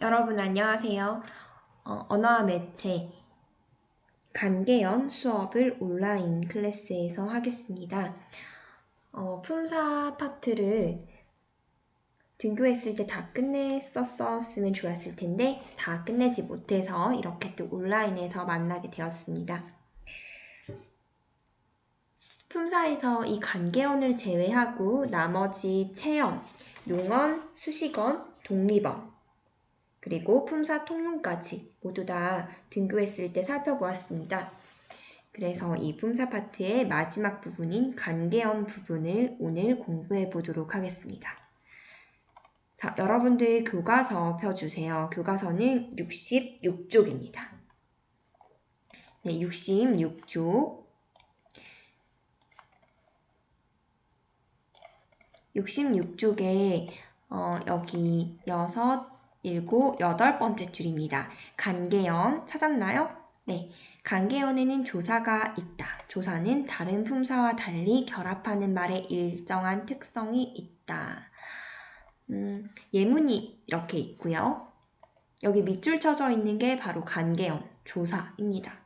여러분 안녕하세요. 언어와 매체 간개연 수업을 온라인 클래스에서 하겠습니다. 품사 파트를 등교했을 때 다 끝냈었으면 좋았을 텐데 다 끝내지 못해서 이렇게 또 온라인에서 만나게 되었습니다. 품사에서 이 간개연을 제외하고 나머지 체언, 용언, 수식언, 독립언 그리고 품사 통용까지 모두 다 등교했을 때 살펴보았습니다. 그래서 이 품사 파트의 마지막 부분인 간개연 부분을 오늘 공부해 보도록 하겠습니다. 자, 여러분들 교과서 펴주세요. 교과서는 66쪽입니다. 네, 66쪽. 66쪽에 여기 6, 7, 8번째 줄입니다. 간개연 찾았나요? 네, 간개연에는 조사가 있다. 조사는 다른 품사와 달리 결합하는 말에 일정한 특성이 있다. 예문이 이렇게 있고요. 여기 밑줄 쳐져 있는 게 바로 간개연, 조사입니다.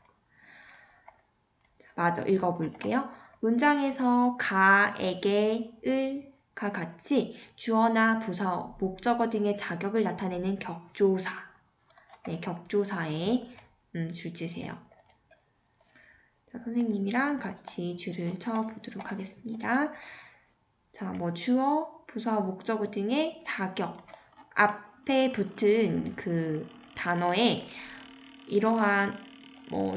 마저 읽어볼게요. 문장에서 가에게, 을과 같이 주어나 부사어, 목적어 등의 자격을 나타내는 격조사. 네, 격조사에 줄 치세요. 자, 선생님이랑 같이 줄을 쳐보도록 하겠습니다. 자, 주어, 부사어, 목적어 등의 자격. 앞에 붙은 그 단어에 이러한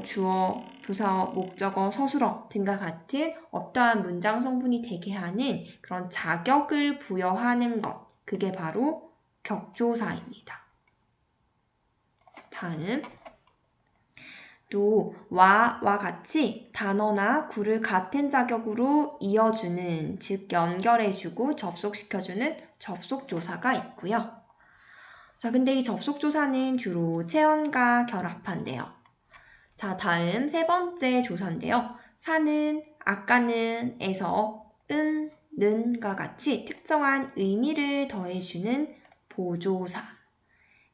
주어, 부사어, 목적어, 서술어 등과 같은 어떠한 문장 성분이 되게 하는 그런 자격을 부여하는 것. 그게 바로 격조사입니다. 다음. 또 와와 같이 단어나 구를 같은 자격으로 이어주는, 즉 연결해주고 접속시켜주는 접속조사가 있고요. 자, 근데 이 접속조사는 주로 체언과 결합한대요. 자, 다음 세 번째 조사인데요. 사는, 아까는, 에서, 는과 같이 특정한 의미를 더해주는 보조사.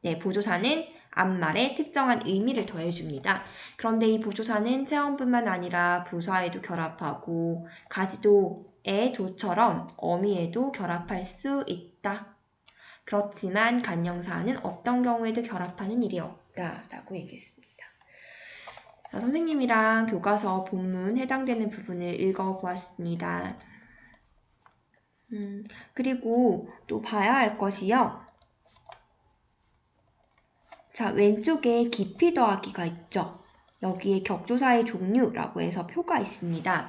네, 보조사는 앞말에 특정한 의미를 더해줍니다. 그런데 이 보조사는 체언뿐만 아니라 부사에도 결합하고 가지도의 도처럼 어미에도 결합할 수 있다. 그렇지만 간영사는 어떤 경우에도 결합하는 일이 없다라고 얘기했습니다. 자, 선생님이랑 교과서 본문 해당되는 부분을 읽어보았습니다. 그리고 또 봐야 할 것이요. 자, 왼쪽에 깊이 더하기가 있죠. 여기에 격조사의 종류라고 해서 표가 있습니다.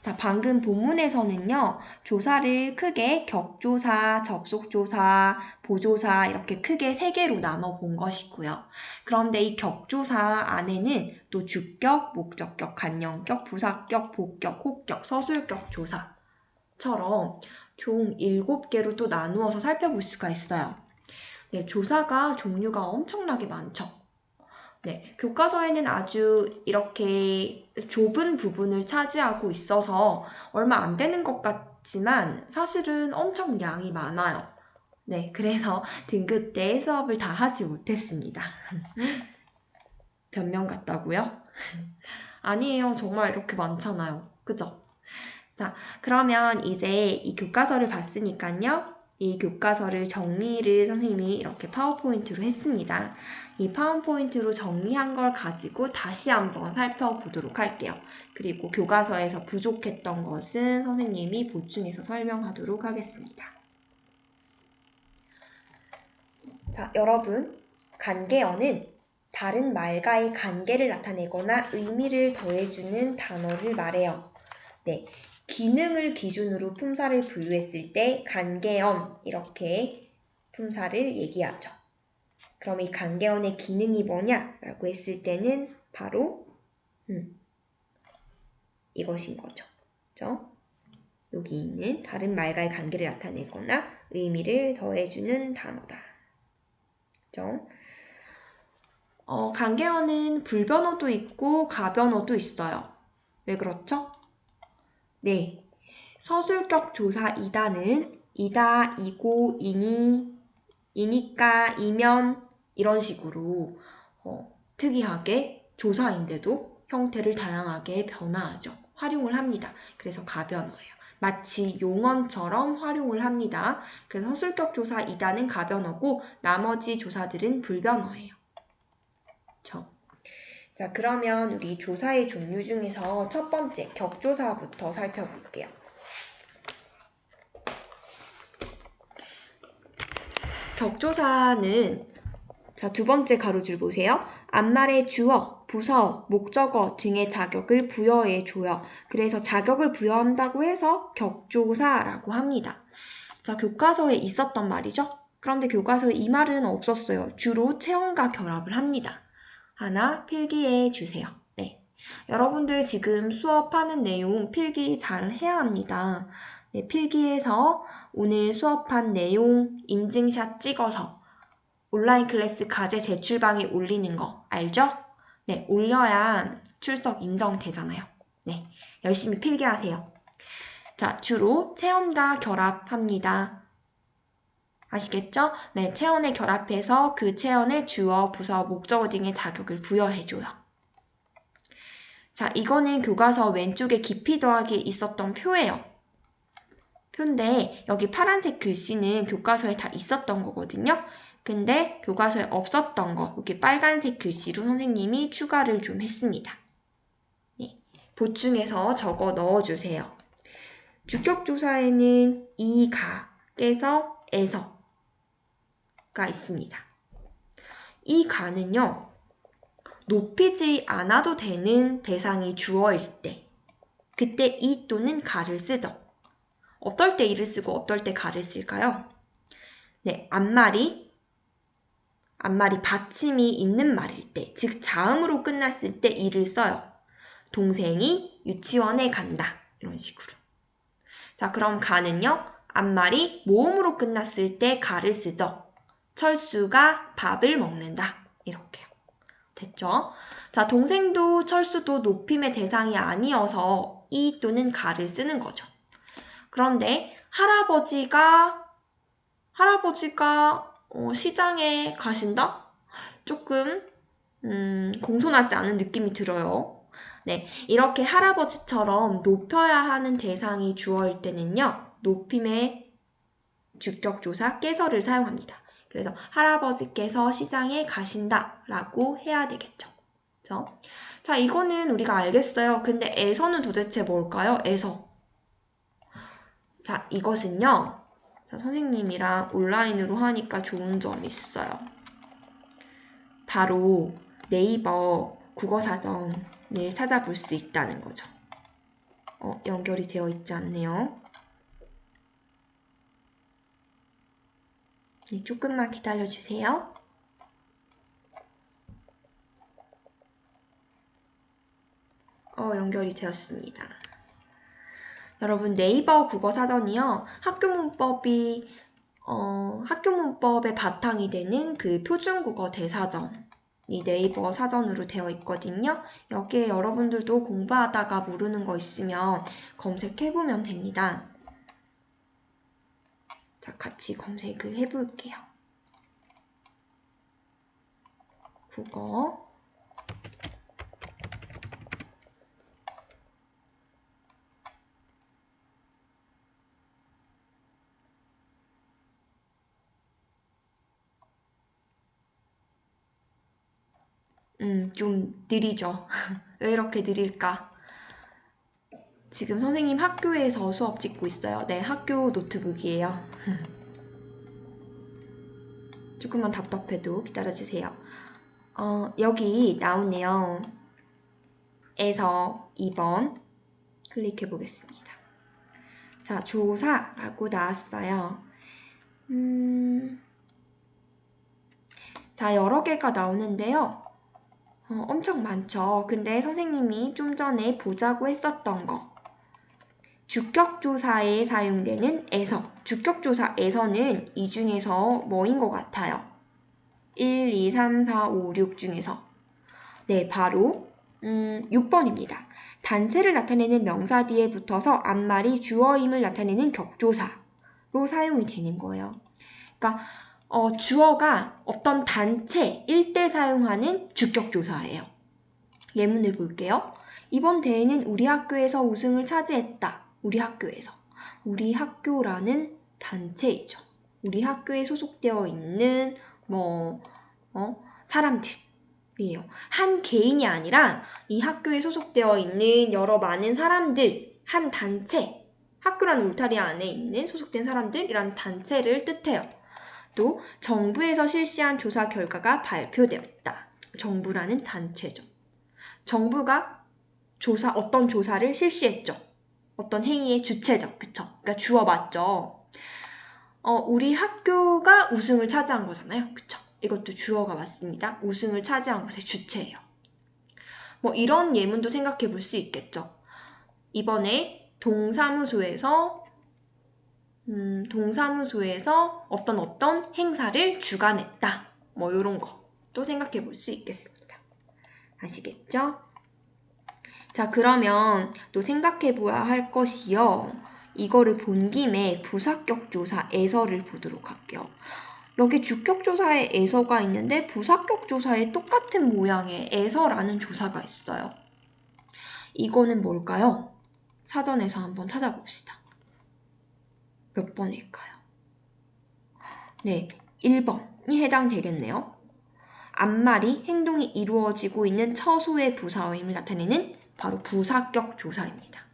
자, 방금 본문에서는요, 조사를 크게 격조사, 접속조사, 보조사 이렇게 크게 세 개로 나눠 본 것이고요. 그런데 이 격조사 안에는 또 주격, 목적격, 간영격, 부사격, 복격, 혹격, 서술격 조사처럼 총 7개로 또 나누어서 살펴볼 수가 있어요. 네, 조사가 종류가 엄청나게 많죠. 네, 교과서에는 아주 이렇게 좁은 부분을 차지하고 있어서 얼마 안 되는 것 같지만 사실은 엄청 양이 많아요. 네, 그래서 등급 때 수업을 다 하지 못했습니다. 변명 같다고요? 아니에요. 정말 이렇게 많잖아요. 그죠? 자, 그러면 이제 이 교과서를 봤으니까요. 이 교과서를 정리를 선생님이 이렇게 파워포인트로 했습니다. 이 파워포인트로 정리한 걸 가지고 다시 한번 살펴보도록 할게요. 그리고 교과서에서 부족했던 것은 선생님이 보충해서 설명하도록 하겠습니다. 자, 여러분, 간개어는 다른 말과의 관계를 나타내거나 의미를 더해주는 단어를 말해요. 네. 기능을 기준으로 품사를 분류했을 때 간개언 이렇게 품사를 얘기하죠. 그럼 이 간개언의 기능이 뭐냐라고 했을 때는 바로 이것인 거죠. 그죠? 여기 있는 다른 말과의 관계를 나타내거나 의미를 더해주는 단어다. 그죠? 간개언은 불변어도 있고 가변어도 있어요. 왜 그렇죠? 네. 서술격 조사 이다는 이다, 이고, 이니, 이니까, 이면 이런 식으로 특이하게 조사인데도 형태를 다양하게 변화하죠. 활용을 합니다. 그래서 가변어예요. 마치 용언처럼 활용을 합니다. 그래서 서술격 조사 2단은 가변어고 나머지 조사들은 불변어예요. 자, 그러면 우리 조사의 종류 중에서 첫 번째 격조사부터 살펴볼게요. 격조사는 자, 두 번째 가로줄 보세요. 앞말의 주어, 부서, 목적어 등의 자격을 부여해줘요. 그래서 자격을 부여한다고 해서 격조사라고 합니다. 자, 교과서에 있었던 말이죠. 그런데 교과서에 이 말은 없었어요. 주로 체험과 결합을 합니다. 하나 필기해 주세요. 네, 여러분들 지금 수업하는 내용 필기 잘 해야 합니다. 네, 필기해서 오늘 수업한 내용 인증샷 찍어서 온라인 클래스 과제 제출방에 올리는 거 알죠? 네, 올려야 출석 인정되잖아요. 네, 열심히 필기하세요. 자, 주로 체험과 결합합니다. 아시겠죠? 네, 체험에 결합해서 그 체험의 주어, 부서, 목적어 등의 자격을 부여해줘요. 자, 이거는 교과서 왼쪽에 깊이 더하기 있었던 표예요. 표인데 여기 파란색 글씨는 교과서에 다 있었던 거거든요. 근데 교과서에 없었던 거 여기 빨간색 글씨로 선생님이 추가를 좀 했습니다. 네, 보충해서 적어 넣어주세요. 주격조사에는 이, 가, 깨서, 에서 가 있습니다. 이 가는요. 높이지 않아도 되는 대상이 주어일 때 그때 이 또는 가를 쓰죠. 어떨 때 이를 쓰고 어떨 때 가를 쓸까요? 네, 앞말이 받침이 있는 말일 때, 즉 자음으로 끝났을 때 이를 써요. 동생이 유치원에 간다. 이런 식으로. 자, 그럼 가는요. 앞말이 모음으로 끝났을 때 가를 쓰죠. 철수가 밥을 먹는다. 이렇게요. 됐죠? 자, 동생도 철수도 높임의 대상이 아니어서 이 또는 가를 쓰는 거죠. 그런데 할아버지가 시장에 가신다? 조금 공손하지 않은 느낌이 들어요. 네, 이렇게 할아버지처럼 높여야 하는 대상이 주어일 때는요. 높임의 주격조사 깨서를 사용합니다. 그래서 할아버지께서 시장에 가신다 라고 해야 되겠죠. 그렇죠? 자, 이거는 우리가 알겠어요. 근데 에서는 도대체 뭘까요? 에서. 자, 이것은요. 자, 선생님이랑 온라인으로 하니까 좋은 점이 있어요. 바로 네이버 국어사전을 찾아볼 수 있다는 거죠. 연결이 되어 있지 않네요. 네, 조금만 기다려주세요. 연결이 되었습니다. 여러분 네이버 국어사전이요. 학교 문법의 바탕이 되는 그 표준국어 대사전이 네이버 사전으로 되어 있거든요. 여기에 여러분들도 공부하다가 모르는 거 있으면 검색해보면 됩니다. 자, 같이 검색을 해볼게요. 국어 좀 느리죠. 왜 이렇게 느릴까? 지금 선생님 학교에서 수업 찍고 있어요. 네, 학교 노트북이에요. 조금만 답답해도 기다려주세요. 여기 나오네요. 에서 2번 클릭해 보겠습니다. 자, 조사라고 나왔어요. 자, 여러 개가 나오는데요. 엄청 많죠. 근데 선생님이 좀 전에 보자고 했었던 거. 주격조사에 사용되는 에서. 주격조사에서는 이 중에서 뭐인 것 같아요? 1, 2, 3, 4, 5, 6 중에서. 네, 바로 6번입니다. 단체를 나타내는 명사 뒤에 붙어서 앞말이 주어임을 나타내는 격조사로 사용이 되는 거예요. 그러니까 주어가 어떤 단체일 때 사용하는 주격조사예요. 예문을 볼게요. 이번 대회는 우리 학교에서 우승을 차지했다. 우리 학교에서. 우리 학교라는 단체이죠. 우리 학교에 소속되어 있는 사람들이에요. 한 개인이 아니라 이 학교에 소속되어 있는 여러 많은 사람들, 한 단체, 학교라는 울타리 안에 있는 소속된 사람들이란 단체를 뜻해요. 또 정부에서 실시한 조사 결과가 발표되었다. 정부라는 단체죠. 정부가 어떤 조사를 실시했죠. 어떤 행위의 주체죠. 그쵸? 그러니까 주어 맞죠. 우리 학교가 우승을 차지한 거잖아요. 그쵸? 이것도 주어가 맞습니다. 우승을 차지한 것의 주체예요. 이런 예문도 생각해 볼 수 있겠죠. 이번에 동사무소에서 어떤 행사를 주관했다. 이런 것도 생각해 볼 수 있겠습니다. 아시겠죠? 자, 그러면 또 생각해 봐야 할 것이요. 이거를 본 김에 부사격 조사 에서를 보도록 할게요. 여기 주격 조사에 에서가 있는데 부사격 조사에 똑같은 모양의 에서라는 조사가 있어요. 이거는 뭘까요? 사전에서 한번 찾아봅시다. 몇 번일까요? 네, 1번이 해당되겠네요. 앞말이 행동이 이루어지고 있는 처소의 부사어임을 나타내는 바로 부사격 조사입니다.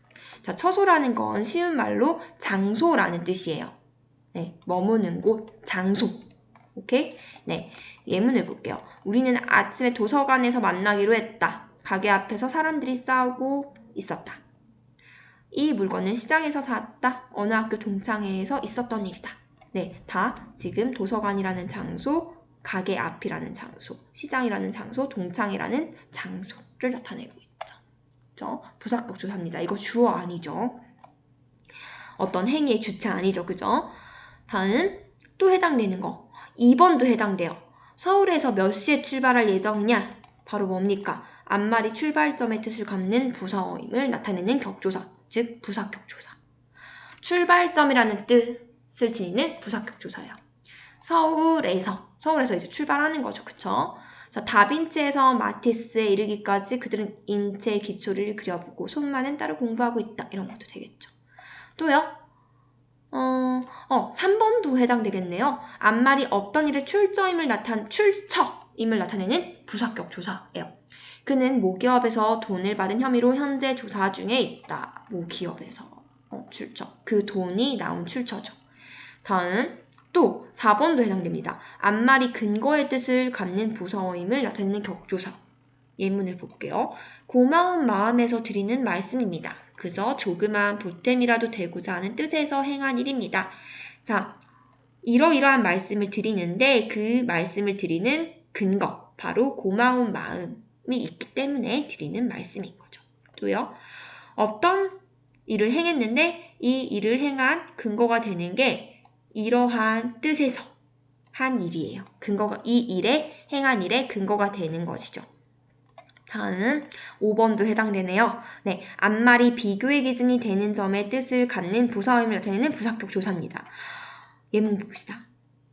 자, 처소라는 건 쉬운 말로 장소라는 뜻이에요. 네, 머무는 곳, 장소. 오케이? 네, 예문을 볼게요. 우리는 아침에 도서관에서 만나기로 했다. 가게 앞에서 사람들이 싸우고 있었다. 이 물건은 시장에서 샀다. 어느 학교 동창회에서 있었던 일이다. 네, 다 지금 도서관이라는 장소, 가게 앞이라는 장소, 시장이라는 장소, 동창회라는 장소를 나타내고 있죠. 부사격 조사입니다. 이거 주어 아니죠. 어떤 행위의 주체 아니죠. 그죠? 다음 또 해당되는 거. 2번도 해당돼요. 서울에서 몇 시에 출발할 예정이냐? 바로 뭡니까? 앞말이 출발점의 뜻을 갖는 부사어임을 나타내는 격조사, 즉 부사격 조사. 출발점이라는 뜻을 지니는 부사격 조사예요. 서울에서 이제 출발하는 거죠. 그쵸? 자, 다빈치에서 마티스에 이르기까지 그들은 인체의 기초를 그려보고 손만은 따로 공부하고 있다. 이런 것도 되겠죠. 또요. 3번도 해당되겠네요. 앞말이 어떤 일의 출처임을 나타내는 부사격 조사예요. 그는 모기업에서 돈을 받은 혐의로 현재 조사 중에 있다. 모기업에서 출처. 그 돈이 나온 출처죠. 다음 또 4번도 해당됩니다. 앞말이 근거의 뜻을 갖는 부사어임을 나타내는 격조사. 예문을 볼게요. 고마운 마음에서 드리는 말씀입니다. 그저 조그마한 보탬이라도 되고자 하는 뜻에서 행한 일입니다. 자, 이러이러한 말씀을 드리는데 그 말씀을 드리는 근거, 바로 고마운 마음이 있기 때문에 드리는 말씀인 거죠. 또요, 어떤 일을 행했는데 이 일을 행한 근거가 되는 게 이러한 뜻에서 한 일이에요. 이 일에 행한 일의 근거가 되는 것이죠. 다음 5번도 해당되네요. 네, 앞말이 비교의 기준이 되는 점의 뜻을 갖는 부사어임을 나타내는 부사격 조사입니다. 예문 봅시다.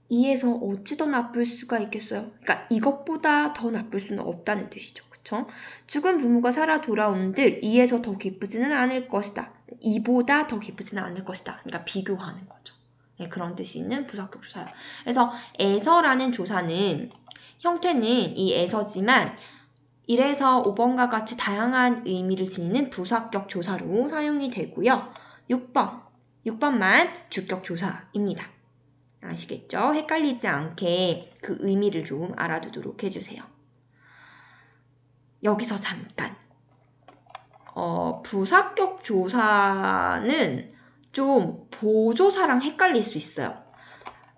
이에서 어찌 더 나쁠 수가 있겠어요? 그러니까 이것보다 더 나쁠 수는 없다는 뜻이죠. 그쵸? 죽은 부모가 살아 돌아온들 이에서 더 기쁘지는 않을 것이다. 이보다 더 기쁘지는 않을 것이다. 그러니까 비교하는 거죠. 네, 그런 뜻이 있는 부사격 조사예요. 그래서 에서라는 조사는 형태는 이 에서지만 1에서 5번과 같이 다양한 의미를 지니는 부사격 조사로 사용이 되고요. 6번만 주격 조사입니다. 아시겠죠? 헷갈리지 않게 그 의미를 좀 알아두도록 해주세요. 여기서 잠깐. 부사격 조사는 좀 보조사랑 헷갈릴 수 있어요.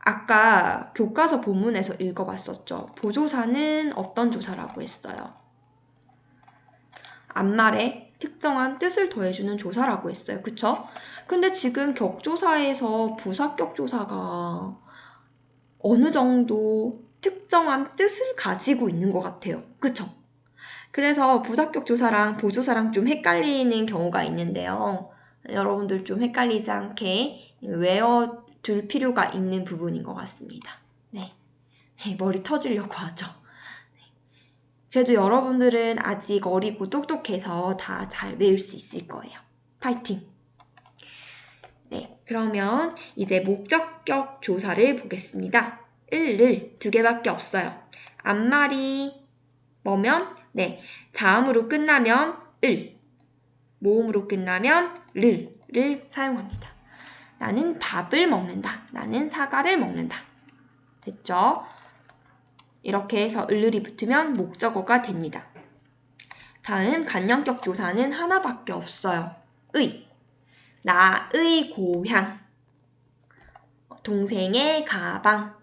아까 교과서 본문에서 읽어봤었죠. 보조사는 어떤 조사라고 했어요? 앞말에 특정한 뜻을 더해주는 조사라고 했어요. 그쵸? 근데 지금 격조사에서 부사격 조사가 어느 정도 특정한 뜻을 가지고 있는 것 같아요. 그쵸? 그래서 부사격 조사랑 보조사랑 좀 헷갈리는 경우가 있는데요. 여러분들 좀 헷갈리지 않게 외워둘 필요가 있는 부분인 것 같습니다. 네. 머리 터지려고 하죠. 그래도 여러분들은 아직 어리고 똑똑해서 다 잘 외울 수 있을 거예요. 파이팅! 네, 그러면 이제 목적격 조사를 보겠습니다. 을 2개밖에 없어요. 앞말이 뭐면? 네, 자음으로 끝나면 을, 모음으로 끝나면 를 사용합니다. 나는 밥을 먹는다. 나는 사과를 먹는다. 됐죠? 이렇게 해서 을이 붙으면 목적어가 됩니다. 다음 간형격 조사는 하나밖에 없어요. 의, 나의 고향, 동생의 가방,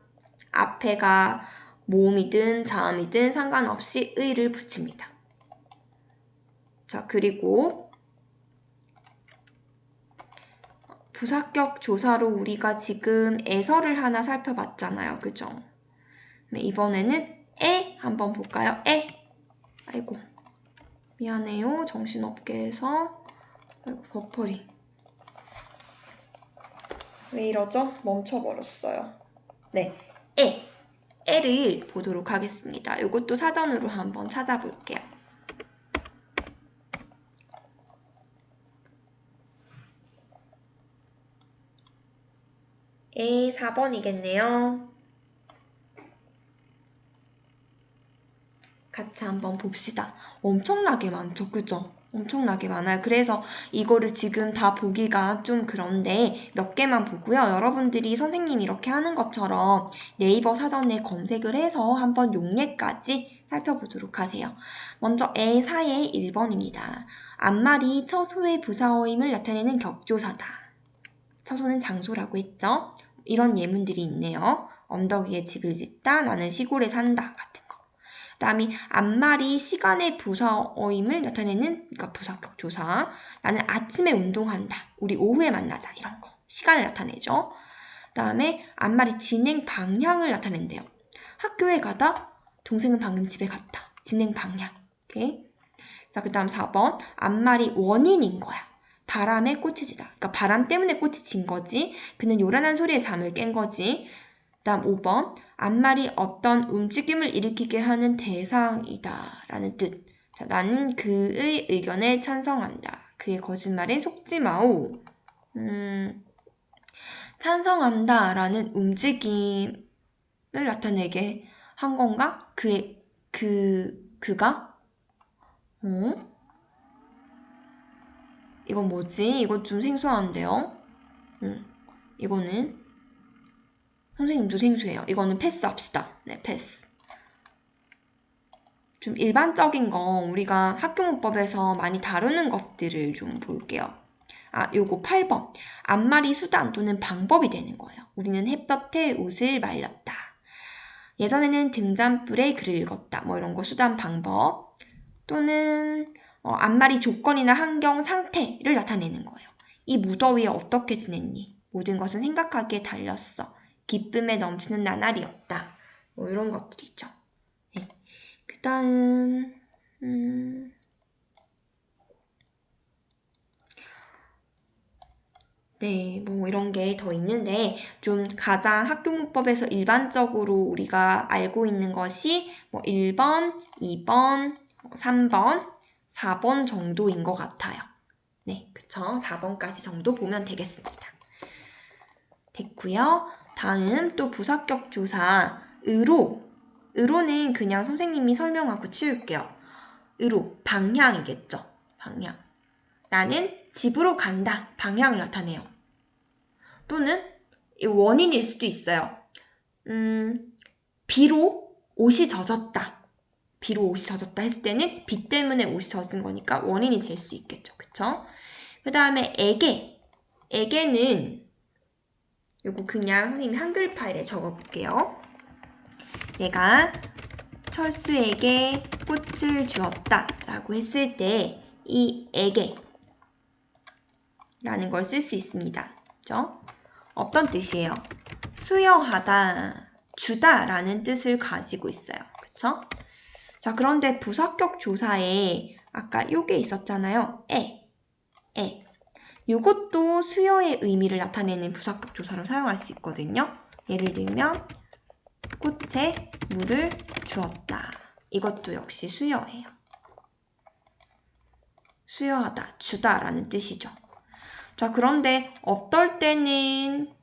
앞에가 모음이든 자음이든 상관없이 의를 붙입니다. 자, 그리고 부사격 조사로 우리가 지금 에서를 하나 살펴봤잖아요. 그죠? 이번에는 에 한번 볼까요? 에. 아이고, 미안해요. 정신없게 해서. 아이고, 버퍼링. 왜 이러죠? 멈춰버렸어요. 네, 에를 보도록 하겠습니다. 이것도 사전으로 한번 찾아볼게요. 에 4번이겠네요. 같이 한번 봅시다. 엄청나게 많죠, 그죠? 엄청나게 많아요. 그래서 이거를 지금 다 보기가 좀 그런데 몇 개만 보고요. 여러분들이 선생님이 이렇게 하는 것처럼 네이버 사전에 검색을 해서 한번 용례까지 살펴보도록 하세요. 먼저 에4의 1번입니다. 앞말이 처소의 부사어임을 나타내는 격조사다. 처소는 장소라고 했죠? 이런 예문들이 있네요. 언덕 위에 집을 짓다, 나는 시골에 산다 같은 거. 그 다음에 앞말이 시간의 부사어임을 나타내는 그러니까 부사격 조사. 나는 아침에 운동한다. 우리 오후에 만나자. 이런 거. 시간을 나타내죠. 그 다음에 앞말이 진행 방향을 나타낸대요. 학교에 가다. 동생은 방금 집에 갔다. 진행 방향. 오케이. 자, 그 다음 4번. 앞말이 원인인 거야. 바람에 꽂히지다. 그러니까 바람 때문에 꽃이 진 거지. 그는 요란한 소리에 잠을 깬 거지. 그 다음 5번. 앞말이 어떤 움직임을 일으키게 하는 대상이다. 라는 뜻. 자, 나는 그의 의견에 찬성한다. 그의 거짓말에 속지 마오. 찬성한다. 라는 움직임을 나타내게 한 건가? 그가? 이건 뭐지? 이거 좀 생소한데요? 이거는 선생님도 생소해요. 이거는 패스합시다. 네, 패스. 좀 일반적인 거 우리가 학교문법에서 많이 다루는 것들을 좀 볼게요. 요거 8번. 앞말이 수단 또는 방법이 되는 거예요. 우리는 햇볕에 옷을 말렸다. 예전에는 등잔불에 글을 읽었다. 뭐 이런 거 수단 방법. 또는 앞말이 조건이나 환경, 상태를 나타내는 거예요. 이 무더위에 어떻게 지냈니? 모든 것은 생각하기에 달렸어. 기쁨에 넘치는 나날이었다. 뭐 이런 것들이죠. 네. 그 다음 네, 뭐 이런 게 더 있는데 좀 가장 학교문법에서 일반적으로 우리가 알고 있는 것이 뭐 1번, 2번, 3번, 4번 정도인 것 같아요. 네, 그쵸? 4번까지 정도 보면 되겠습니다. 됐고요. 다음 또 부사격 조사 의로는 그냥 선생님이 설명하고 치울게요. 의로, 방향이겠죠. 방향. 나는 집으로 간다. 방향을 나타내요. 또는 원인일 수도 있어요. 비로 옷이 젖었다. 비로 옷이 젖었다 했을 때는 비 때문에 옷이 젖은 거니까 원인이 될 수 있겠죠. 그쵸? 그 다음에 에게는 요거 그냥 선생님이 한글 파일에 적어볼게요. 내가 철수에게 꽃을 주었다 라고 했을 때 이 에게 라는 걸 쓸 수 있습니다. 그죠? 어떤 뜻이에요? 수여하다, 주다 라는 뜻을 가지고 있어요. 그쵸? 자, 그런데 부사격 조사에 아까 요게 있었잖아요. 요것도 수여의 의미를 나타내는 부사격 조사로 사용할 수 있거든요. 예를 들면 꽃에 물을 주었다. 이것도 역시 수여예요. 수여하다, 주다라는 뜻이죠. 자, 그런데 어떨 때는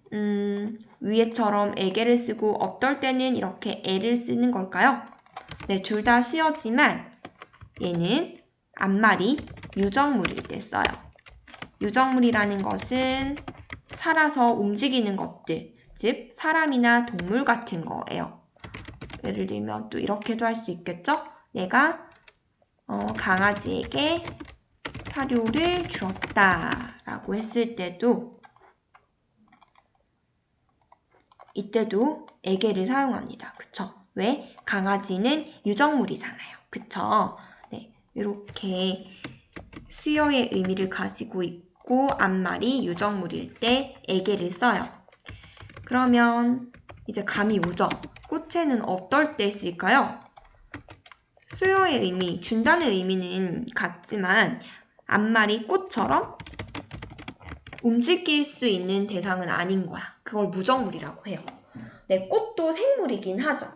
위에처럼 에게를 쓰고 어떨 때는 이렇게 에를 쓰는 걸까요? 네, 둘 다 수여지만 얘는 앞말이 유정물일 때 써요. 유정물이라는 것은 살아서 움직이는 것들, 즉 사람이나 동물 같은 거예요. 예를 들면 또 이렇게도 할 수 있겠죠? 내가 강아지에게 사료를 주었다 라고 했을 때도 이때도 에게를 사용합니다. 그쵸? 왜? 강아지는 유정물이잖아요. 그쵸? 네, 이렇게 수여의 의미를 가지고 있고 앞말이 유정물일 때 에게를 써요. 그러면 이제 감이 오죠? 꽃에는 어떨 때 쓸까요? 수여의 의미, 준다는 의미는 같지만 앞말이 꽃처럼 움직일 수 있는 대상은 아닌 거야. 그걸 무정물이라고 해요. 네, 꽃도 생물이긴 하죠.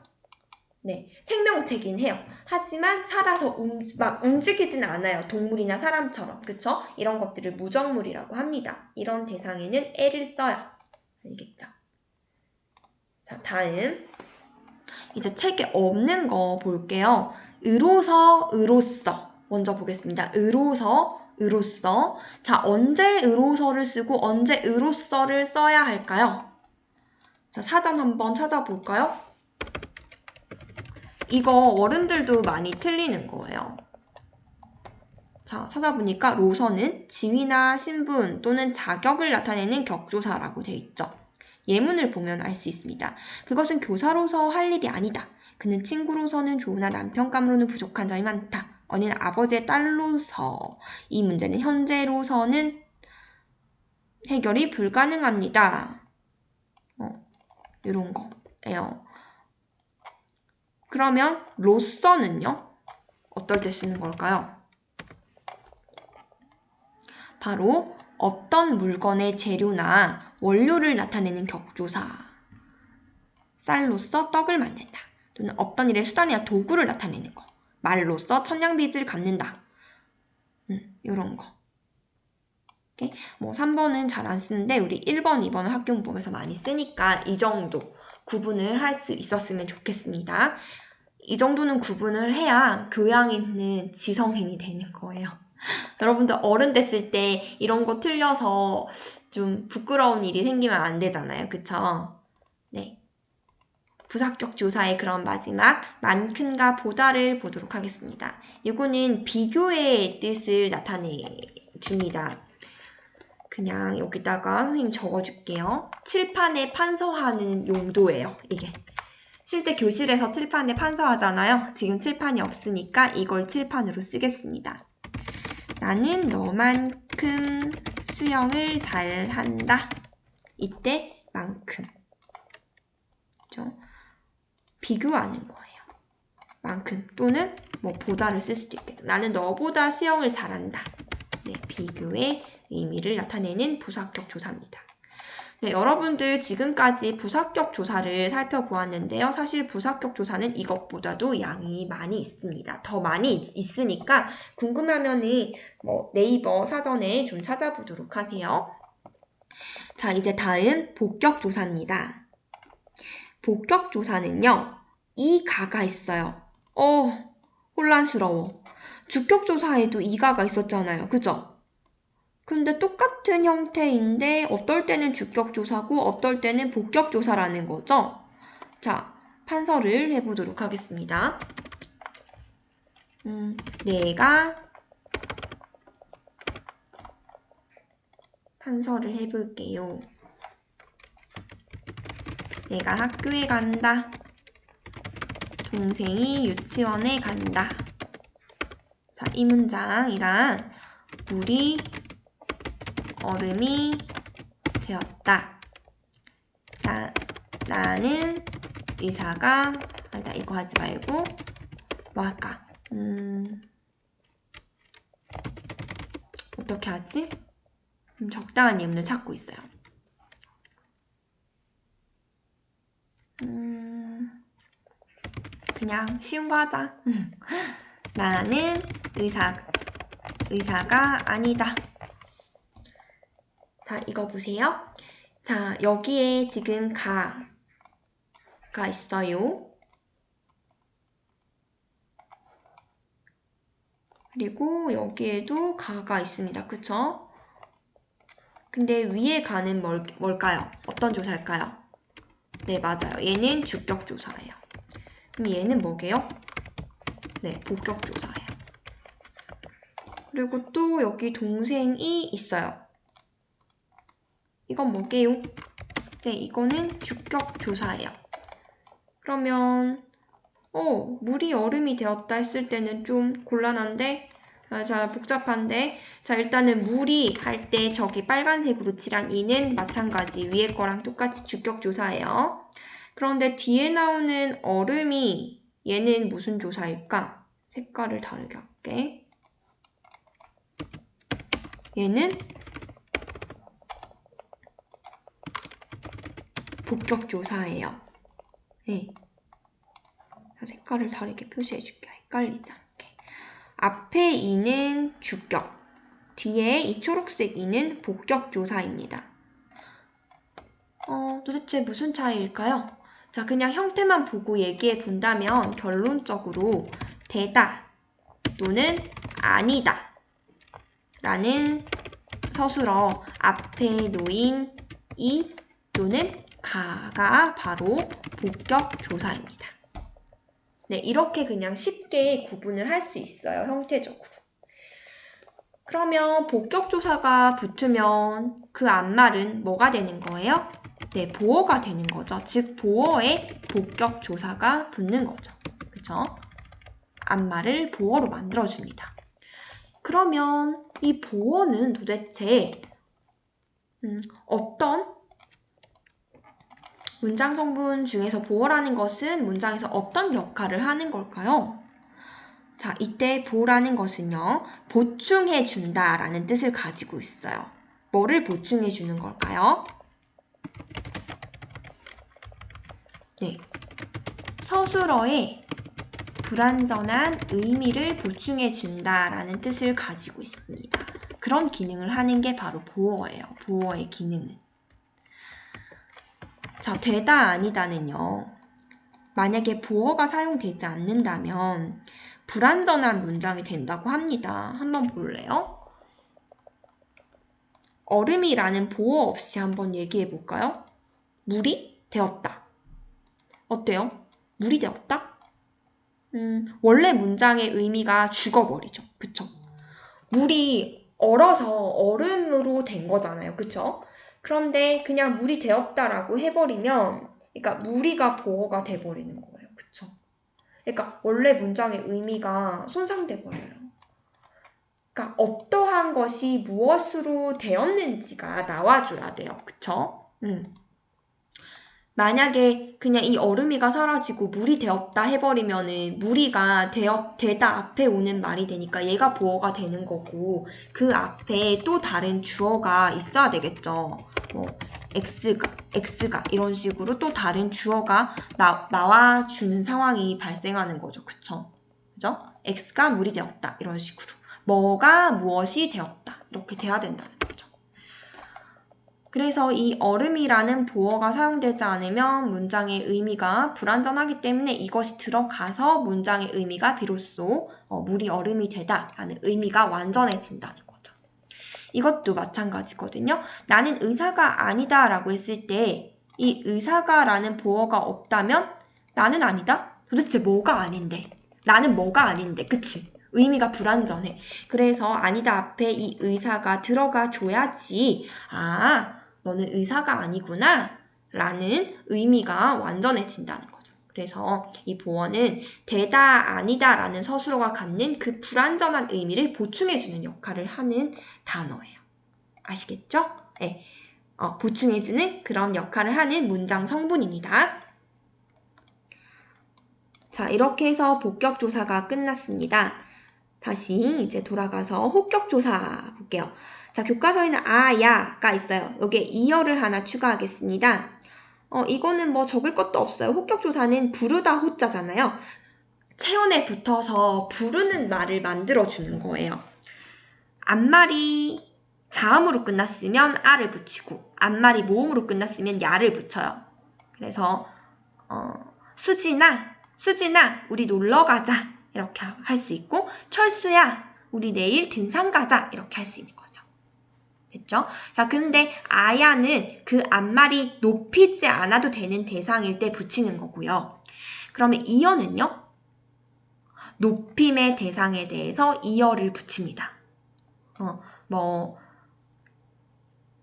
네, 생명체긴 해요. 하지만 살아서 막 움직이진 않아요. 동물이나 사람처럼. 그쵸? 이런 것들을 무정물이라고 합니다. 이런 대상에는 에를 써요. 알겠죠? 자, 다음. 이제 책에 없는 거 볼게요. 으로서, 으로써. 먼저 보겠습니다. 으로서, 으로써. 자, 언제 으로서를 쓰고 언제 으로써를 써야 할까요? 자, 사전 한번 찾아볼까요? 이거 어른들도 많이 틀리는 거예요. 자, 찾아보니까 로서는 지위나 신분 또는 자격을 나타내는 격조사라고 되어 있죠. 예문을 보면 알 수 있습니다. 그것은 교사로서 할 일이 아니다. 그는 친구로서는 좋으나 남편감으로는 부족한 점이 많다. 언니는 아버지의 딸로서 이 문제는 현재로서는 해결이 불가능합니다. 이런 거예요. 그러면 로서는요? 어떨 때 쓰는 걸까요? 바로 어떤 물건의 재료나 원료를 나타내는 격조사. 쌀로써 떡을 만든다. 또는 어떤 일의 수단이나 도구를 나타내는 거. 말로써 천냥빚을 갚는다. 이런 거. 오케이? 뭐 3번은 잘 안 쓰는데 우리 1번, 2번은 학교문법에서 많이 쓰니까 이 정도 구분을 할 수 있었으면 좋겠습니다. 이 정도는 구분을 해야 교양 있는 지성인이 되는 거예요. 여러분들 어른 됐을 때 이런 거 틀려서 좀 부끄러운 일이 생기면 안 되잖아요. 그쵸? 네. 부사격 조사의 그런 마지막 많큰가 보다를 보도록 하겠습니다. 이거는 비교의 뜻을 나타내줍니다. 그냥 여기다가 선생님 적어줄게요. 칠판에 판서하는 용도예요. 이게. 실제 교실에서 칠판에 판서하잖아요. 지금 칠판이 없으니까 이걸 칠판으로 쓰겠습니다. 나는 너만큼 수영을 잘한다. 이때 만큼. 그렇죠? 비교하는 거예요. 만큼 또는 뭐 보다를 쓸 수도 있겠죠. 나는 너보다 수영을 잘한다. 네, 비교의 의미를 나타내는 부사격 조사입니다. 네, 여러분들 지금까지 부사격 조사를 살펴보았는데요. 사실 부사격 조사는 이것보다도 양이 많이 있습니다. 더 많이 있으니까 궁금하면은 뭐 네이버 사전에 좀 찾아보도록 하세요. 자, 이제 다음 복격 조사입니다. 복격 조사는요. 이 가가 있어요. 혼란스러워. 주격 조사에도 이 가가 있었잖아요. 그죠? 근데 똑같은 형태인데 어떨 때는 주격조사고 어떨 때는 복격조사라는 거죠. 자, 판서를 해보도록 하겠습니다. 내가 판서를 해볼게요. 내가 학교에 간다. 동생이 유치원에 간다. 자, 이 문장이란 물이 얼음이 되었다. 나는 의사가 아니다, 이거 하지 말고 뭐 할까? 어떻게 하지? 적당한 예문을 찾고 있어요. 그냥 쉬운 거 하자. 나는 의사가 아니다. 자, 이거 보세요. 자, 여기에 지금 가가 있어요. 그리고 여기에도 가가 있습니다. 그쵸? 근데 위에 가는 뭘까요? 어떤 조사일까요? 네, 맞아요. 얘는 주격 조사예요. 그럼 얘는 뭐게요? 네, 복격 조사예요. 그리고 또 여기 동생이 있어요. 이건 뭐게요? 네, 이거는 주격 조사예요. 그러면 물이 얼음이 되었다 했을 때는 좀 곤란한데, 자, 복잡한데, 자, 일단은 물이 할 때 저기 빨간색으로 칠한 이는 마찬가지 위에 거랑 똑같이 주격 조사예요. 그런데 뒤에 나오는 얼음이 얘는 무슨 조사일까? 색깔을 다르게 할게. 얘는 복격 조사예요. 네. 색깔을 다르게 표시해줄게요. 헷갈리지 않게. 앞에 이는 주격, 뒤에 이 초록색 이는 복격 조사입니다. 도대체 무슨 차이일까요? 자, 그냥 형태만 보고 얘기해 본다면 결론적으로 되다 또는 아니다 라는 서술어 앞에 놓인 이 또는 가가 바로 복격 조사입니다. 네, 이렇게 그냥 쉽게 구분을 할 수 있어요, 형태적으로. 그러면 복격조사가 붙으면 그 앞말은 뭐가 되는 거예요? 네, 보어가 되는 거죠. 즉, 보어에 복격조사가 붙는 거죠. 그쵸? 앞말을 보어로 만들어줍니다. 그러면 이 보어는 도대체 어떤 문장 성분 중에서 보어라는 것은 문장에서 어떤 역할을 하는 걸까요? 자, 이때 보라는 것은요, 보충해준다 라는 뜻을 가지고 있어요. 뭐를 보충해주는 걸까요? 네, 서술어에 불완전한 의미를 보충해준다 라는 뜻을 가지고 있습니다. 그런 기능을 하는 게 바로 보어예요. 보어의 기능은. 자, 되다 아니다는요, 만약에 보어가 사용되지 않는다면 불완전한 문장이 된다고 합니다. 한번 볼래요? 얼음이라는 보어 없이 한번 얘기해 볼까요? 물이 되었다. 어때요? 물이 되었다? 원래 문장의 의미가 죽어버리죠. 그쵸? 물이 얼어서 얼음으로 된 거잖아요. 그쵸? 그런데 그냥 물이 되었다라고 해버리면, 그러니까 무리가 보어가 돼버리는 거예요. 그쵸? 그러니까 원래 문장의 의미가 손상돼 버려요. 그러니까 어떠한 것이 무엇으로 되었는지가 나와줘야 돼요. 그쵸? 만약에 그냥 이 얼음이가 사라지고 물이 되었다 해버리면은 무리가 되다 앞에 오는 말이 되니까 얘가 보어가 되는 거고 그 앞에 또 다른 주어가 있어야 되겠죠. 뭐 X가 이런 식으로 또 다른 주어가 나와주는 상황이 발생하는 거죠. 그쵸? 그죠? X가 물이 되었다 이런 식으로 뭐가 무엇이 되었다 이렇게 돼야 된다는 거죠. 그래서 이 얼음이라는 보어가 사용되지 않으면 문장의 의미가 불완전하기 때문에 이것이 들어가서 문장의 의미가 비로소 물이 얼음이 되다라는 의미가 완전해진다는 거죠. 이것도 마찬가지거든요. 나는 의사가 아니다 라고 했을 때 이 의사가라는 보어가 없다면 나는 아니다? 도대체 뭐가 아닌데? 나는 뭐가 아닌데? 그치? 의미가 불완전해. 그래서 아니다 앞에 이 의사가 들어가 줘야지 너는 의사가 아니구나 라는 의미가 완전해진다는 거죠. 그래서 이 보어는 되다 아니다 라는 서술어가 갖는 그 불완전한 의미를 보충해주는 역할을 하는 단어예요. 아시겠죠? 네. 보충해주는 그런 역할을 하는 문장 성분입니다. 자, 이렇게 해서 복격조사가 끝났습니다. 다시 이제 돌아가서 호격조사 볼게요. 자, 교과서에는 야가 있어요. 여기에 이어를 하나 추가하겠습니다. 이거는 뭐 적을 것도 없어요. 호격조사는 부르다 호자잖아요. 체언에 붙어서 부르는 말을 만들어주는 거예요. 앞말이 자음으로 끝났으면 아를 붙이고 앞말이 모음으로 끝났으면 야를 붙여요. 그래서 수진아 우리 놀러 가자 이렇게 할 수 있고 철수야 우리 내일 등산 가자 이렇게 할 수 있는 거죠. 됐죠? 자, 그런데 아야는 그 앞말이 높이지 않아도 되는 대상일 때 붙이는 거고요. 그러면 이어는요? 높임의 대상에 대해서 이어를 붙입니다.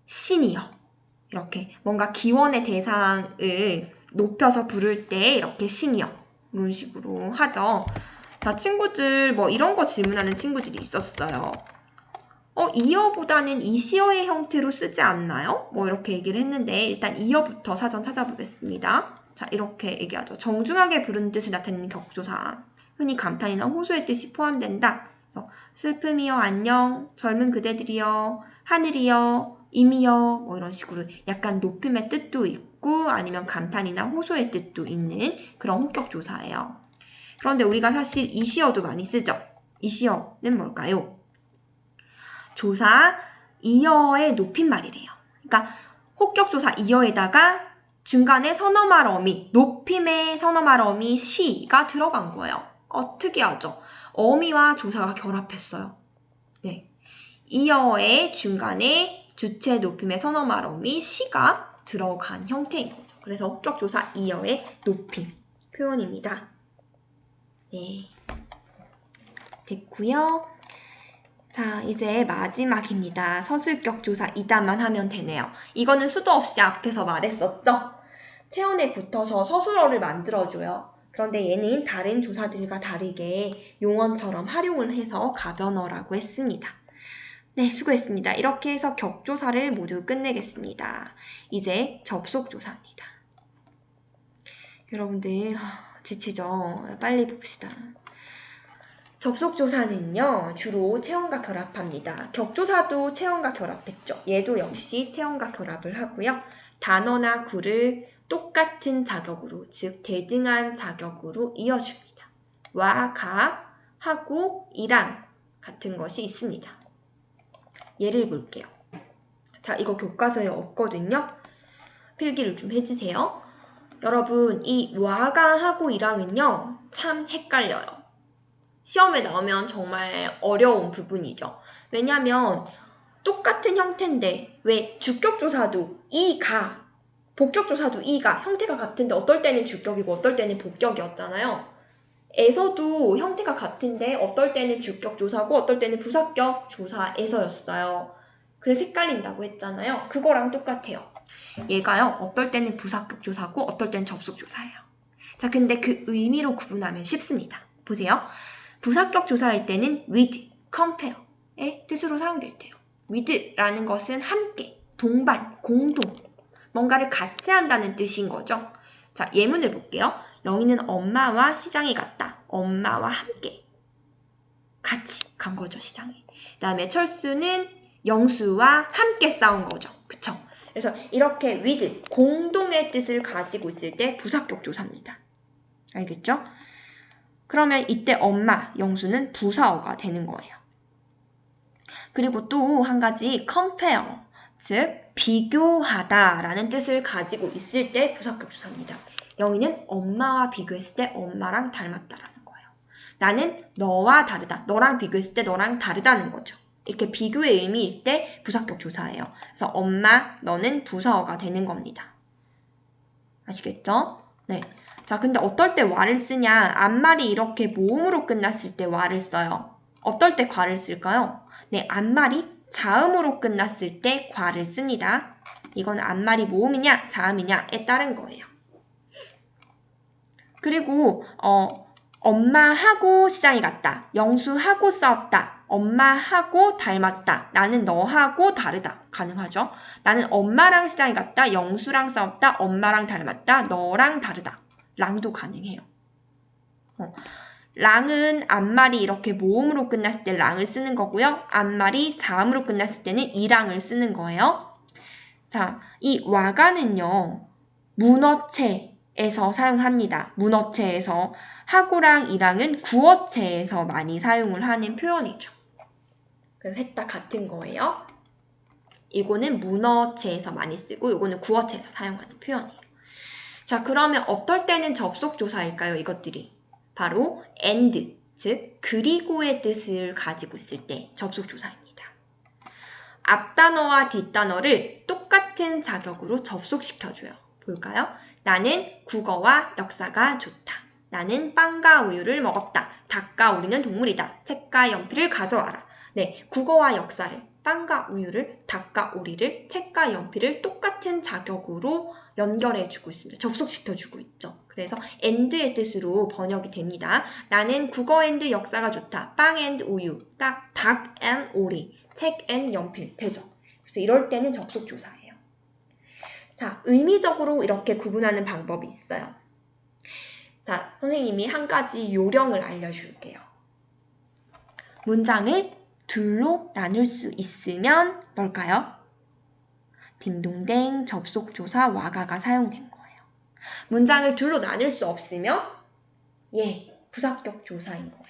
신이여 이렇게 뭔가 기원의 대상을 높여서 부를 때 이렇게 신이여 이런 식으로 하죠. 자, 친구들 이런 거 질문하는 친구들이 있었어요. 이어보다는 이시어의 형태로 쓰지 않나요? 이렇게 얘기를 했는데 일단 이어부터 사전 찾아보겠습니다. 자, 이렇게 얘기하죠. 정중하게 부르는 뜻을 나타내는 격조사. 흔히 감탄이나 호소의 뜻이 포함된다. 그래서 슬픔이여 안녕, 젊은 그대들이여, 하늘이여, 임이여 이런 식으로 약간 높임의 뜻도 있고 아니면 감탄이나 호소의 뜻도 있는 그런 호격조사예요. 그런데 우리가 사실 이시어도 많이 쓰죠. 이시어는 뭘까요? 조사 이어의 높임말이래요. 그러니까 호격조사 이어에다가 중간에 선어말 어미, 높임의 선어말 어미 시가 들어간 거예요. 특이하죠? 어미와 조사가 결합했어요. 네, 이어의 중간에 주체 높임의 선어말 어미 시가 들어간 형태인 거죠. 그래서 호격조사 이어의 높임 표현입니다. 네, 됐고요. 자, 이제 마지막입니다. 서술격조사 2단만 하면 되네요. 이거는 수도 없이 앞에서 말했었죠? 체언에 붙어서 서술어를 만들어줘요. 그런데 얘는 다른 조사들과 다르게 용언처럼 활용을 해서 가변어라고 했습니다. 네, 수고했습니다. 이렇게 해서 격조사를 모두 끝내겠습니다. 이제 접속조사입니다. 여러분들 지치죠? 빨리 봅시다. 접속조사는요, 주로 체언과 결합합니다. 격조사도 체언과 결합했죠. 얘도 역시 체언과 결합을 하고요. 단어나 구를 똑같은 자격으로, 즉 대등한 자격으로 이어줍니다. 와, 가, 하고, 이랑 같은 것이 있습니다. 예를 볼게요. 자, 이거 교과서에 없거든요. 필기를 좀 해주세요. 여러분, 이 와가 하고 이랑은요, 참 헷갈려요. 시험에 나오면 정말 어려운 부분이죠. 왜냐하면 똑같은 형태인데 왜 주격조사도 이가, 복격조사도 이가 형태가 같은데 어떨 때는 주격이고 어떨 때는 복격이었잖아요. 에서도 형태가 같은데 어떨 때는 주격조사고 어떨 때는 부사격조사에서였어요. 그래서 헷갈린다고 했잖아요. 그거랑 똑같아요. 얘가요. 어떨 때는 부사격조사고 어떨 때는 접속조사예요. 자, 근데 그 의미로 구분하면 쉽습니다. 보세요. 부사격 조사할 때는 with, compare의 뜻으로 사용될 때요. with라는 것은 함께, 동반, 공동, 뭔가를 같이 한다는 뜻인 거죠. 자, 예문을 볼게요. 영희는 엄마와 시장에 갔다. 엄마와 함께. 같이 간 거죠, 시장에. 그 다음에 철수는 영수와 함께 싸운 거죠. 그쵸? 그래서 이렇게 with, 공동의 뜻을 가지고 있을 때 부사격 조사입니다. 알겠죠? 그러면 이때 엄마, 영수는 부사어가 되는 거예요. 그리고 또 한 가지 compare, 즉 비교하다 라는 뜻을 가지고 있을 때 부사격 조사입니다. 영희는 엄마와 비교했을 때 엄마랑 닮았다라는 거예요. 나는 너와 다르다, 너랑 비교했을 때 너랑 다르다는 거죠. 이렇게 비교의 의미일 때 부사격 조사예요. 그래서 엄마, 너는 부사어가 되는 겁니다. 아시겠죠? 네. 자, 근데 어떨 때 와를 쓰냐? 앞말이 이렇게 모음으로 끝났을 때 와를 써요. 어떨 때 과를 쓸까요? 네, 앞말이 자음으로 끝났을 때 과를 씁니다. 이건 앞말이 모음이냐, 자음이냐에 따른 거예요. 그리고 엄마하고 시장에 갔다. 영수하고 싸웠다. 엄마하고 닮았다. 나는 너하고 다르다. 가능하죠? 나는 엄마랑 시장에 갔다. 영수랑 싸웠다. 엄마랑 닮았다. 너랑 다르다. 랑도 가능해요. 랑은 앞말이 이렇게 모음으로 끝났을 때 랑을 쓰는 거고요. 앞말이 자음으로 끝났을 때는 이랑을 쓰는 거예요. 자, 이 와가는요. 문어체에서 사용합니다. 문어체에서 하고랑 이랑은 구어체에서 많이 사용을 하는 표현이죠. 그래서 셋 다 같은 거예요. 이거는 문어체에서 많이 쓰고 이거는 구어체에서 사용하는 표현이에요. 자, 그러면 어떨 때는 접속조사일까요? 이것들이. 바로 and, 즉 그리고의 뜻을 가지고 있을 때 접속조사입니다. 앞단어와 뒷단어를 똑같은 자격으로 접속시켜줘요. 볼까요? 나는 국어와 역사가 좋다. 나는 빵과 우유를 먹었다. 닭과 오리는 동물이다. 책과 연필을 가져와라. 네, 국어와 역사를, 빵과 우유를, 닭과 오리를, 책과 연필을 똑같은 자격으로 연결해주고 있습니다. 접속시켜주고 있죠. 그래서 and의 뜻으로 번역이 됩니다. 나는 국어 and 역사가 좋다. 빵 and 우유, 닭 and 오리, 책 and 연필 되죠. 그래서 이럴 때는 접속조사예요. 자, 의미적으로 이렇게 구분하는 방법이 있어요. 자, 선생님이 한 가지 요령을 알려줄게요. 문장을 둘로 나눌 수 있으면 뭘까요? 딩동댕 접속조사 와가가 사용된 거예요. 문장을 둘로 나눌 수 없으면 부사격 조사인 거예요.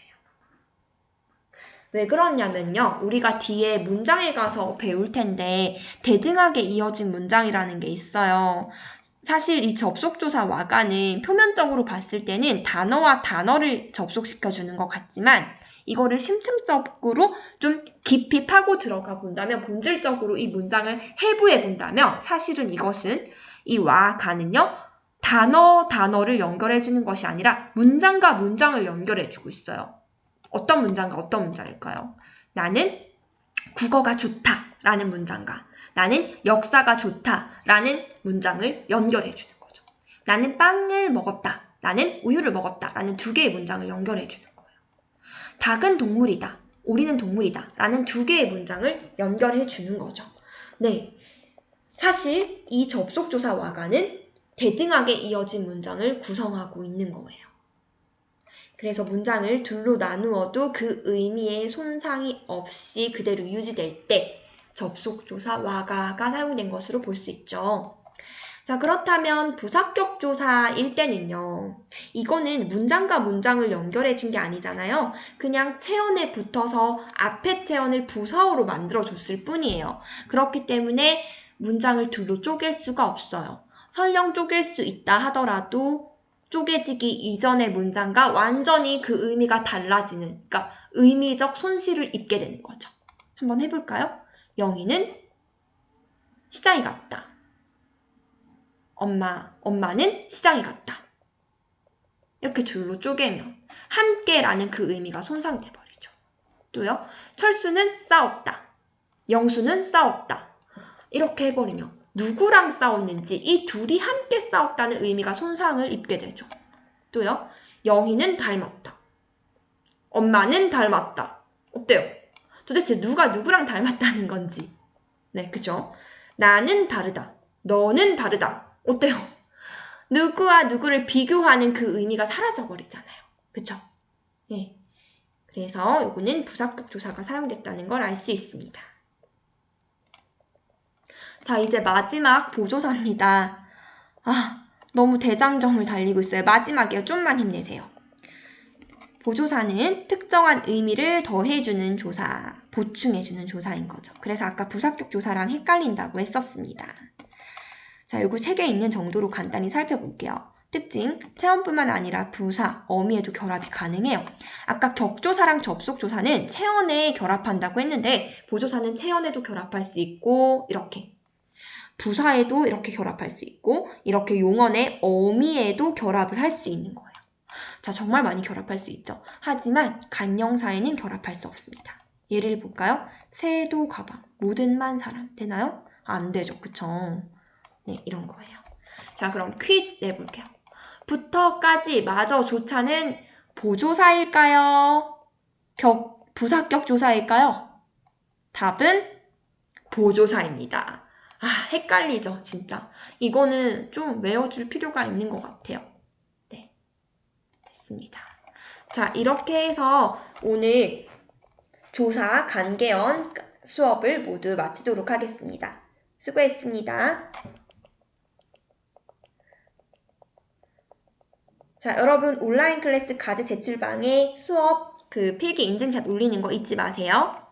왜 그러냐면요. 우리가 뒤에 문장에 가서 배울 텐데 대등하게 이어진 문장이라는 게 있어요. 사실 이 접속조사 와가는 표면적으로 봤을 때는 단어와 단어를 접속시켜주는 것 같지만 이거를 심층적으로 좀 깊이 파고 들어가 본다면 본질적으로 이 문장을 해부해 본다면 사실은 이것은 이 와가는요. 단어를 연결해주는 것이 아니라 문장과 문장을 연결해주고 있어요. 어떤 문장과 어떤 문장일까요? 나는 국어가 좋다 라는 문장과 나는 역사가 좋다 라는 문장을 연결해주는 거죠. 나는 빵을 먹었다. 나는 우유를 먹었다 라는 두 개의 문장을 연결해주는 거예요. 닭은 동물이다. 오리는 동물이다 라는 두 개의 문장을 연결해주는 거죠. 네, 사실 이 접속조사 와가는 대등하게 이어진 문장을 구성하고 있는 거예요. 그래서 문장을 둘로 나누어도 그 의미의 손상이 없이 그대로 유지될 때 접속조사 와가가 사용된 것으로 볼 수 있죠. 자, 그렇다면 부사격 조사일 때는요. 이거는 문장과 문장을 연결해 준 게 아니잖아요. 그냥 체언에 붙어서 앞에 체언을 부사어로 만들어줬을 뿐이에요. 그렇기 때문에 문장을 둘로 쪼갤 수가 없어요. 설령 쪼갤 수 있다 하더라도 쪼개지기 이전의 문장과 완전히 그 의미가 달라지는, 그러니까 의미적 손실을 입게 되는 거죠. 한번 해볼까요? 영희는 시장에 갔다. 엄마는 시장에 갔다. 이렇게 둘로 쪼개면 함께라는 그 의미가 손상돼 버리죠. 또요. 철수는 싸웠다. 영수는 싸웠다. 이렇게 해버리면 누구랑 싸웠는지 이 둘이 함께 싸웠다는 의미가 손상을 입게 되죠. 또요. 영희는 닮았다. 엄마는 닮았다. 어때요? 도대체 누가 누구랑 닮았다는 건지. 네, 그죠? 나는 다르다. 너는 다르다. 어때요? 누구와 누구를 비교하는 그 의미가 사라져버리잖아요. 그쵸? 네. 그래서 요거는 부사격 조사가 사용됐다는 걸 알 수 있습니다. 자, 이제 마지막 보조사입니다. 너무 대장정을 달리고 있어요. 마지막이에요. 좀만 힘내세요. 보조사는 특정한 의미를 더해주는 조사, 보충해주는 조사인 거죠. 그래서 아까 부사격 조사랑 헷갈린다고 했었습니다. 자, 요거 책에 있는 정도로 간단히 살펴볼게요. 특징, 체언뿐만 아니라 부사, 어미에도 결합이 가능해요. 아까 격조사랑 접속조사는 체언에 결합한다고 했는데 보조사는 체언에도 결합할 수 있고 이렇게 부사에도 이렇게 결합할 수 있고 이렇게 용언의 어미에도 결합을 할 수 있는 거예요. 자, 정말 많이 결합할 수 있죠. 하지만 간영사에는 결합할 수 없습니다. 예를 볼까요? 새도 가방, 모든만 사람 되나요? 안 되죠. 그쵸? 네, 이런 거예요. 자, 그럼 퀴즈 내볼게요. 부터까지 마저조차는 보조사일까요? 부사격 조사일까요? 답은 보조사입니다. 헷갈리죠, 진짜. 이거는 좀 외워줄 필요가 있는 것 같아요. 네, 됐습니다. 자, 이렇게 해서 오늘 조사 간개연 수업을 모두 마치도록 하겠습니다. 수고했습니다. 자, 여러분 온라인 클래스 과제 제출방에 수업 그 필기 인증샷 올리는 거 잊지 마세요.